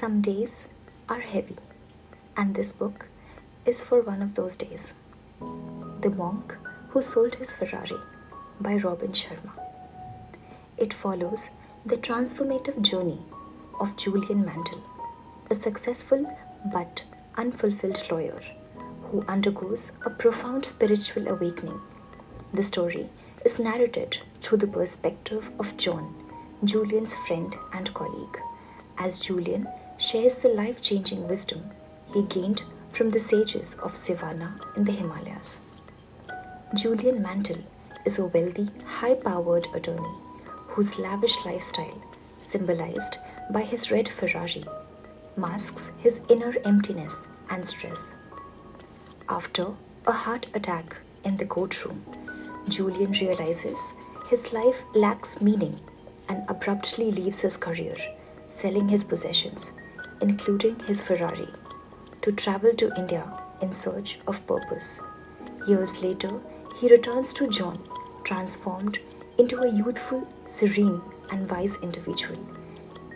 Some days are heavy, and this book is for one of those days. The Monk Who Sold His Ferrari by Robin Sharma. It follows the transformative journey of Julian Mantle, a successful but unfulfilled lawyer who undergoes a profound spiritual awakening. The story is narrated through the perspective of John, Julian's friend and colleague, as Julian shares the life-changing wisdom he gained from the sages of Savannah in the Himalayas. Julian Mantle is a wealthy, high-powered attorney whose lavish lifestyle, symbolized by his red Ferrari, masks his inner emptiness and stress. After a heart attack in the courtroom, Julian realizes his life lacks meaning and abruptly leaves his career, selling his possessions, including his Ferrari, to travel to India in search of purpose. Years later, he returns to John, transformed into a youthful, serene, and wise individual,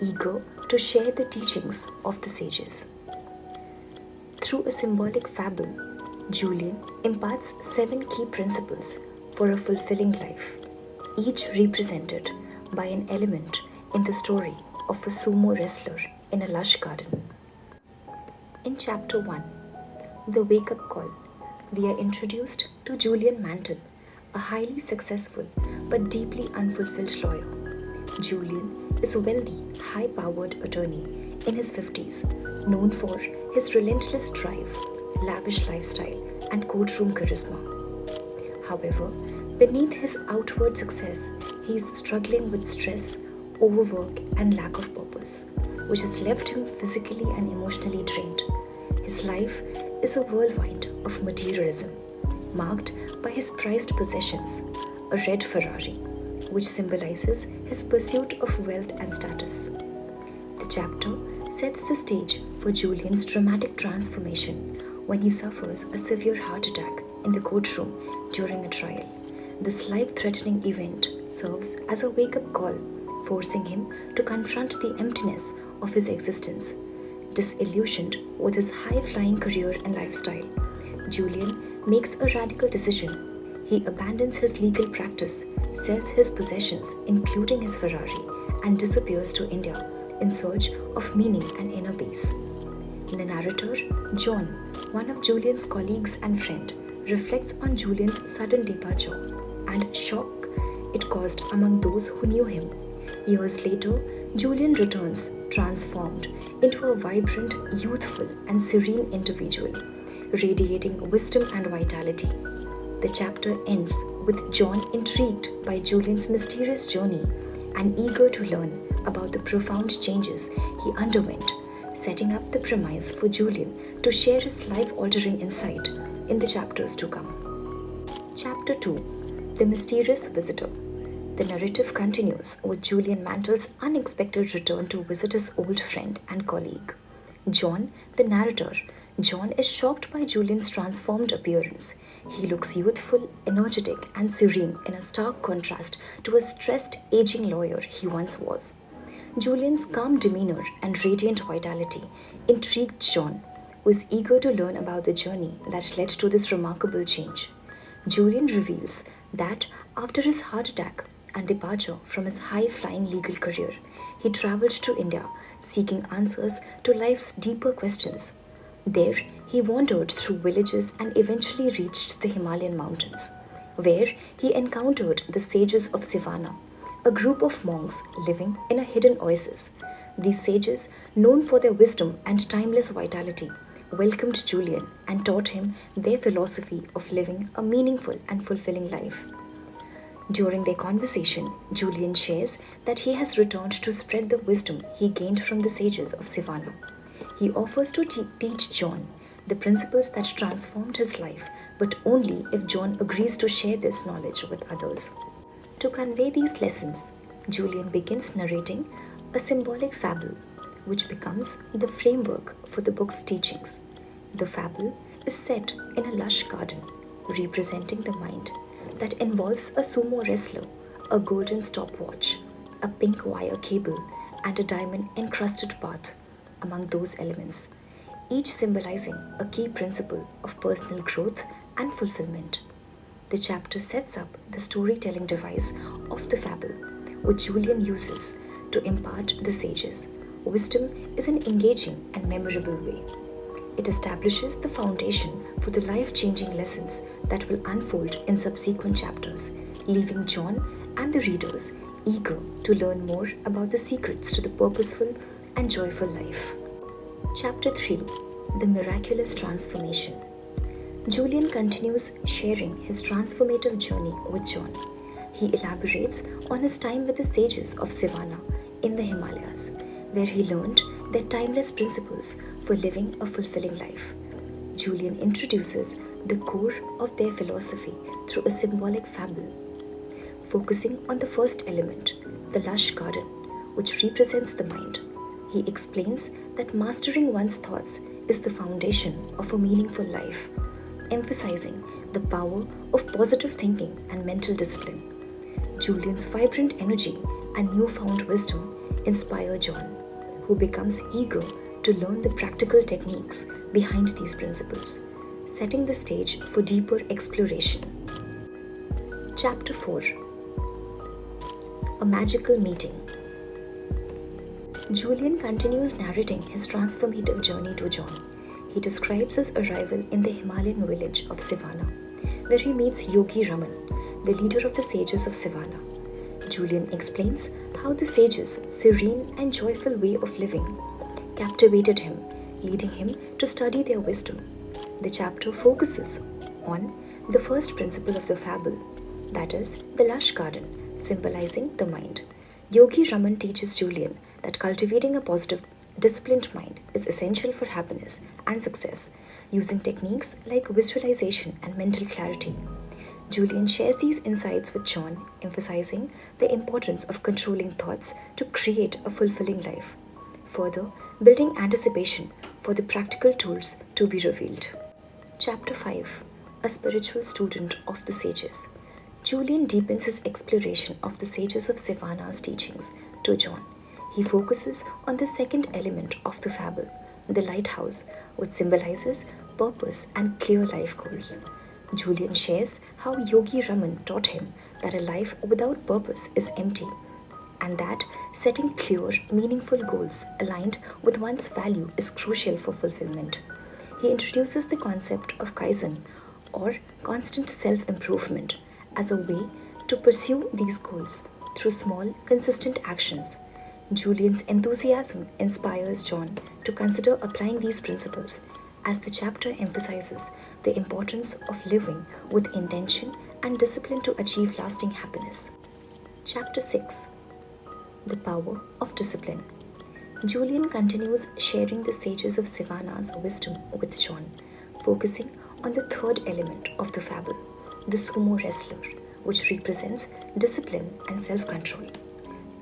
eager to share the teachings of the sages. Through a symbolic fable, Julian imparts 7 key principles for a fulfilling life, each represented by an element in the story of a sumo wrestler in a lush garden. In Chapter 1, The Wake Up Call, we are introduced to Julian Mantle, a highly successful but deeply unfulfilled lawyer. Julian is a wealthy, high-powered attorney in his 50s, known for his relentless drive, lavish lifestyle, and courtroom charisma. However, beneath his outward success, he is struggling with stress, overwork, and lack of purpose, which has left him physically and emotionally drained. His life is a whirlwind of materialism, marked by his prized possessions, a red Ferrari, which symbolizes his pursuit of wealth and status. The chapter sets the stage for Julian's dramatic transformation when he suffers a severe heart attack in the courtroom during a trial. This life-threatening event serves as a wake-up call, forcing him to confront the emptiness of his existence. Disillusioned with his high-flying career and lifestyle, Julian makes a radical decision. He abandons his legal practice, sells his possessions, including his Ferrari, and disappears to India in search of meaning and inner peace. The narrator, John, one of Julian's colleagues and friend, reflects on Julian's sudden departure and shock it caused among those who knew him. Years later, Julian returns, transformed into a vibrant, youthful, and serene individual, radiating wisdom and vitality. The chapter ends with John intrigued by Julian's mysterious journey and eager to learn about the profound changes he underwent, setting up the premise for Julian to share his life-altering insight in the chapters to come. Chapter 2, The Mysterious Visitor. The narrative continues with Julian Mantle's unexpected return to visit his old friend and colleague. John, the narrator, John is shocked by Julian's transformed appearance. He looks youthful, energetic, and serene in a stark contrast to a stressed, aging lawyer he once was. Julian's calm demeanor and radiant vitality intrigued John, who is eager to learn about the journey that led to this remarkable change. Julian reveals that after his heart attack and departure from his high-flying legal career, he traveled to India seeking answers to life's deeper questions. There, he wandered through villages and eventually reached the Himalayan mountains, where he encountered the sages of Savannah, a group of monks living in a hidden oasis. These sages, known for their wisdom and timeless vitality, welcomed Julian and taught him their philosophy of living a meaningful and fulfilling life. During their conversation, Julian shares that he has returned to spread the wisdom he gained from the sages of Savannah. He offers to teach John the principles that transformed his life, but only if John agrees to share this knowledge with others. To convey these lessons, Julian begins narrating a symbolic fable, which becomes the framework for the book's teachings. The fable is set in a lush garden, representing the mind, that involves a sumo wrestler, a golden stopwatch, a pink wire cable, and a diamond encrusted path, among those elements, each symbolizing a key principle of personal growth and fulfillment. The chapter sets up the storytelling device of the fable, which Julian uses to impart the sages. Wisdom is an engaging and memorable way. It establishes the foundation for the life-changing lessons that will unfold in subsequent chapters, leaving John and the readers eager to learn more about the secrets to the purposeful and joyful life. Chapter 3: The Miraculous Transformation. Julian continues sharing his transformative journey with John. He elaborates on his time with the sages of Savannah in the Himalayas, where he learned their timeless principles for living a fulfilling life. Julian introduces the core of their philosophy through a symbolic fable, focusing on the first element, the lush garden, which represents the mind. He explains that mastering one's thoughts is the foundation of a meaningful life, emphasizing the power of positive thinking and mental discipline. Julian's vibrant energy and newfound wisdom inspire John, who becomes eager to learn the practical techniques behind these principles, setting the stage for deeper exploration. Chapter 4: A Magical Meeting. Julian continues narrating his transformative journey to John. He describes his arrival in the Himalayan village of Savannah, where he meets Yogi Raman, the leader of the sages of Savannah. Julian explains how the sages' serene and joyful way of living captivated him, leading him to study their wisdom. The chapter focuses on the first principle of the fable, that is, the lush garden, symbolizing the mind. Yogi Raman teaches Julian that cultivating a positive, disciplined mind is essential for happiness and success, using techniques like visualization and mental clarity. Julian shares these insights with John, emphasizing the importance of controlling thoughts to create a fulfilling life, further building anticipation for the practical tools to be revealed. Chapter 5: A Spiritual Student of the Sages. Julian deepens his exploration of the sages of Savannah's teachings to John. He focuses on the second element of the fable, the lighthouse, which symbolizes purpose and clear life goals. Julian shares how Yogi Raman taught him that a life without purpose is empty, and that setting clear, meaningful goals aligned with one's value is crucial for fulfillment. He introduces the concept of kaizen, or constant self-improvement, as a way to pursue these goals through small, consistent actions. Julian's enthusiasm inspires John to consider applying these principles, as the chapter emphasizes the importance of living with intention and discipline to achieve lasting happiness. Chapter 6: The Power of Discipline. Julian continues sharing the sages of Savannah's wisdom with John, focusing on the third element of the fable, the sumo wrestler, which represents discipline and self-control.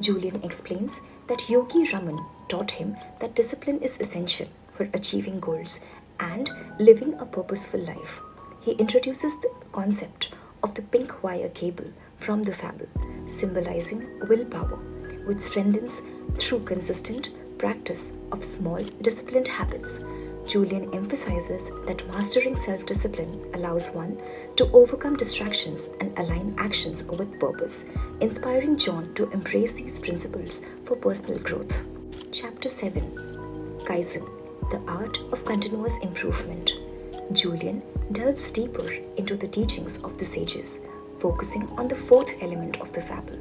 Julian explains that Yogi Raman taught him that discipline is essential for achieving goals and living a purposeful life. He introduces the concept of the pink wire cable from the fable, symbolizing willpower, which strengthens through consistent practice of small, disciplined habits. Julian emphasizes that mastering self-discipline allows one to overcome distractions and align actions with purpose, inspiring John to embrace these principles for personal growth. Chapter 7: Kaizen, the Art of Continuous Improvement. Julian delves deeper into the teachings of the sages, focusing on the fourth element of the fable,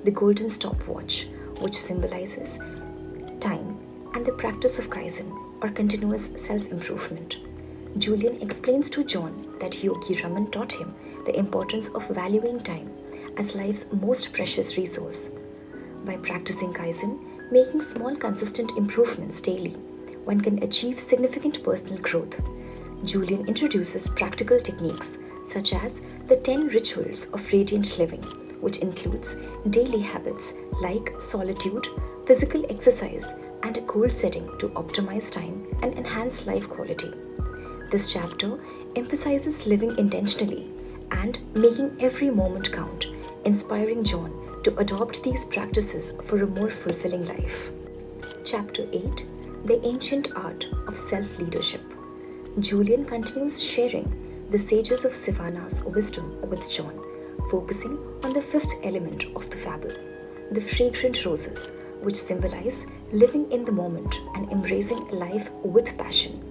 the golden stopwatch, which symbolizes time and the practice of kaizen, or continuous self-improvement. Julian explains to John that Yogi Raman taught him the importance of valuing time as life's most precious resource. By practicing kaizen, making small consistent improvements daily, one can achieve significant personal growth. Julian introduces practical techniques such as the 10 rituals of radiant living, which includes daily habits like solitude, physical exercise, and a goal setting to optimize time and enhance life quality. This chapter emphasizes living intentionally and making every moment count, inspiring John to adopt these practices for a more fulfilling life. Chapter 8: the ancient art of self-leadership. Julian continues sharing the sages of Savannah's wisdom with John, focusing on the fifth element of the fable, the fragrant roses, which symbolize living in the moment and embracing life with passion.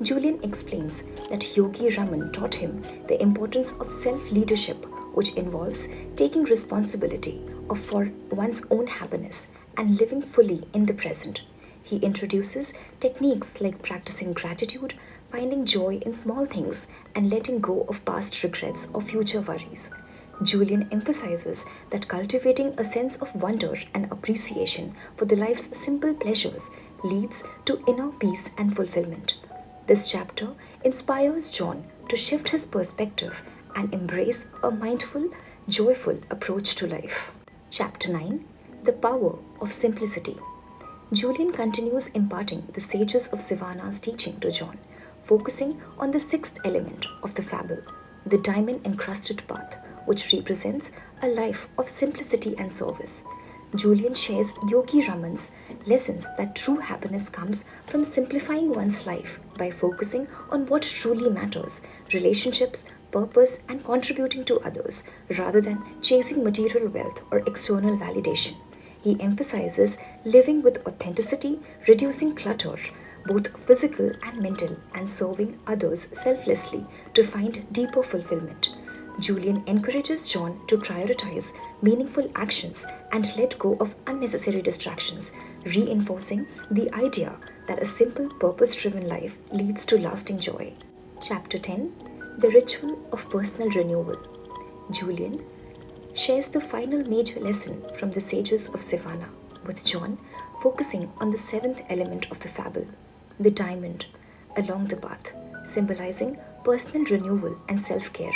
Julian explains that Yogi Raman taught him the importance of self-leadership, which involves taking responsibility for one's own happiness and living fully in the present. He introduces techniques like practicing gratitude, finding joy in small things, and letting go of past regrets or future worries. Julian emphasizes that cultivating a sense of wonder and appreciation for the life's simple pleasures leads to inner peace and fulfillment. This chapter inspires John to shift his perspective and embrace a mindful, joyful approach to life. Chapter 9, The Power of Simplicity. Julian continues imparting the sages of Savannah's teaching to John, focusing on the sixth element of the fable, the diamond encrusted path, which represents a life of simplicity and service. Julian shares Yogi Raman's lessons that true happiness comes from simplifying one's life by focusing on what truly matters, relationships, purpose, and contributing to others, rather than chasing material wealth or external validation. He emphasizes living with authenticity, reducing clutter, both physical and mental, and serving others selflessly to find deeper fulfillment. Julian encourages John to prioritize meaningful actions and let go of unnecessary distractions, reinforcing the idea that a simple, purpose driven life leads to lasting joy. Chapter 10, The Ritual of Personal Renewal. Julian shares the final major lesson from the sages of Savannah, with John focusing on the seventh element of the fable, the diamond along the path, symbolizing personal renewal and self care.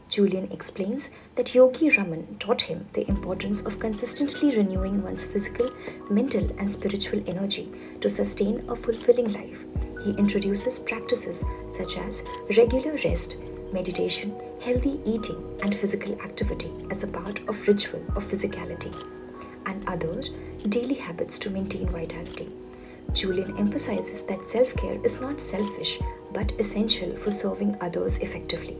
Julian explains that Yogi Raman taught him the importance of consistently renewing one's physical, mental, and spiritual energy to sustain a fulfilling life. He introduces practices such as regular rest, meditation, healthy eating, and physical activity as a part of ritual of physicality, and other daily habits to maintain vitality. Julian emphasizes that self-care is not selfish but essential for serving others effectively.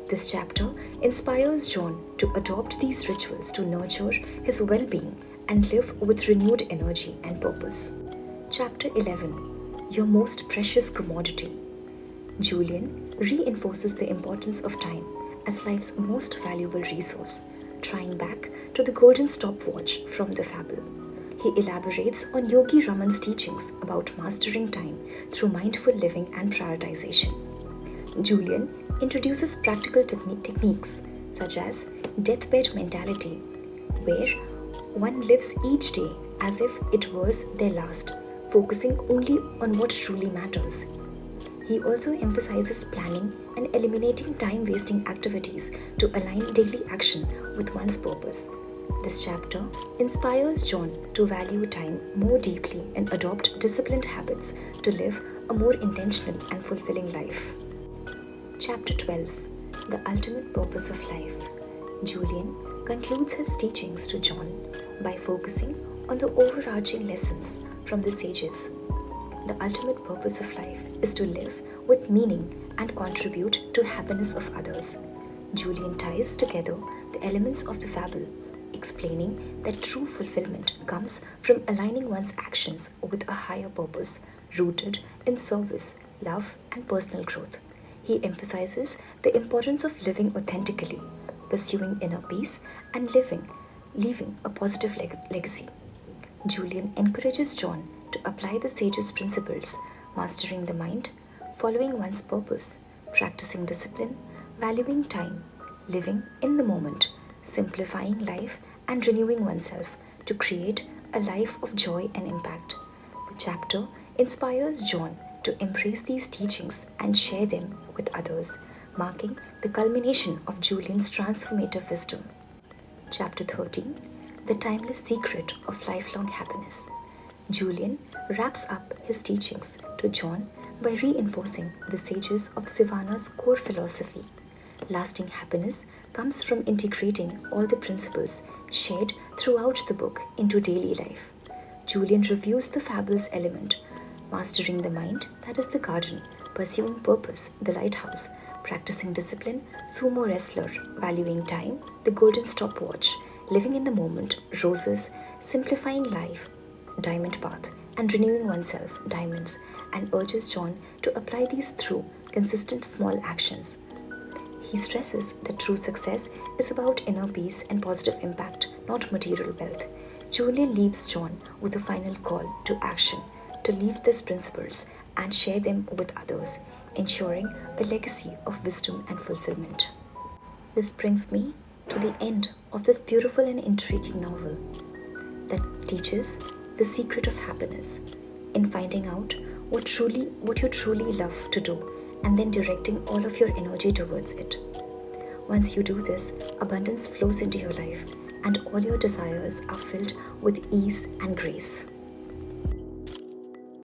This chapter inspires John to adopt these rituals to nurture his well-being and live with renewed energy and purpose. Chapter 11, Your Most Precious Commodity. Julian reinforces the importance of time as life's most valuable resource, trying back to the golden stopwatch from the fable. He elaborates on Yogi Raman's teachings about mastering time through mindful living and prioritization. Julian introduces practical techniques such as deathbed mentality, where one lives each day as if it was their last, focusing only on what truly matters. He also emphasizes planning and eliminating time-wasting activities to align daily action with one's purpose. This chapter inspires John to value time more deeply and adopt disciplined habits to live a more intentional and fulfilling life. Chapter 12, The Ultimate Purpose of Life. Julian concludes his teachings to John by focusing on the overarching lessons from the sages. The ultimate purpose of life is to live with meaning and contribute to happiness of others. Julian ties together the elements of the fable, explaining that true fulfillment comes from aligning one's actions with a higher purpose rooted in service, love, and personal growth. He emphasizes the importance of living authentically, pursuing inner peace, and leaving a positive legacy. Julian encourages John to apply the sage's principles, mastering the mind, following one's purpose, practicing discipline, valuing time, living in the moment, simplifying life, and renewing oneself to create a life of joy and impact. The chapter inspires John to embrace these teachings and share them with others, marking the culmination of Julian's transformative wisdom. Chapter 13, The Timeless Secret of Lifelong Happiness. Julian wraps up his teachings to John by reinforcing the sages of Savannah's core philosophy. Lasting happiness comes from integrating all the principles shared throughout the book into daily life. Julian reviews the fable's element Mastering the mind, that is the garden. Pursuing purpose, the lighthouse. Practicing discipline, sumo wrestler. Valuing time, the golden stopwatch. Living in the moment, roses. Simplifying life, diamond path. And renewing oneself, diamonds. And urges John to apply these through consistent small actions. He stresses that true success is about inner peace and positive impact, not material wealth. Julian leaves John with a final call to action to live these principles and share them with others, ensuring a legacy of wisdom and fulfillment. This brings me to the end of this beautiful and intriguing novel that teaches the secret of happiness in finding out what you truly love to do and then directing all of your energy towards it. Once you do this, abundance flows into your life and all your desires are filled with ease and grace.